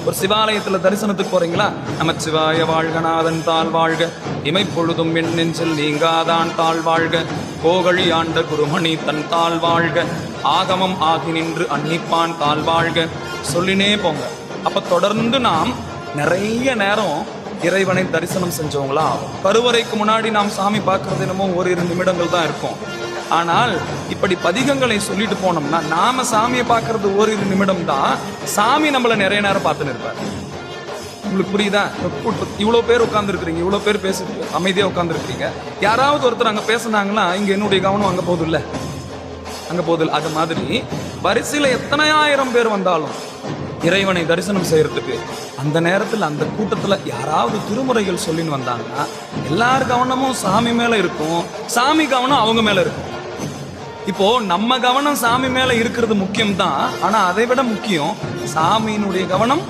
ஒரு சிவாலயத்துல தரிசனத்துக்கு போறீங்களா, நமச்சிவாய வாழ்க நாதன் தாழ் வாழ்க, இமைப்பொழுதும் என் நெஞ்சில் நீங்காதான் தாழ் வாழ்க, கோகழி ஆண்ட குருமணி தன் தாழ் வாழ்க, ஆகமம் ஆகி நின்று அன்னிப்பான் தாழ் வாழ்க, சொல்லினே போங்க. அப்ப தொடர்ந்து நாம் நிறைய நேரம் இறைவனை தரிசனம் செஞ்சவங்களா ஆகும். கருவறைக்கு முன்னாடி நாம் சாமி பார்க்கறது என்னமோ ஓரிரு நிமிடங்கள் தான் இருக்கும். ஆனால் இப்படி பதிகங்களை சொல்லிட்டு போனோம்னா நாம சாமியை பார்க்கறது ஓரிரு நிமிடம் தான், சாமி நம்மள நிறைய நேரம் பார்த்துன்னு இருப்பார். உங்களுக்கு புரியுதா? இவ்வளோ பேர் உட்காந்துருக்குறீங்க, இவ்வளோ பேர் பேச அமைதியாக உட்காந்துருக்கீங்க. யாராவது ஒருத்தர் அங்கே பேசுனாங்கன்னா இங்கே என்னுடைய கவனம் அங்கே போகுது இல்லை, அங்கே போகுது. அது மாதிரி வரிசையில் எத்தனை ஆயிரம் பேர் வந்தாலும் இறைவனை தரிசனம் செய்யறதுக்கு அந்த நேரத்தில் அந்த கூட்டத்தில் யாராவது திருமுறைகள் சொல்லின்னு வந்தாங்கன்னா எல்லார் கவனமும் சாமி மேல இருக்கும், சாமி கவனம் அவங்க மேல இருக்கும். இப்போ நம்ம கவனம் சாமி மேல இருக்கிறது முக்கியம் தான், ஆனா அதை விட முக்கியம் சாமியினுடைய கவனம்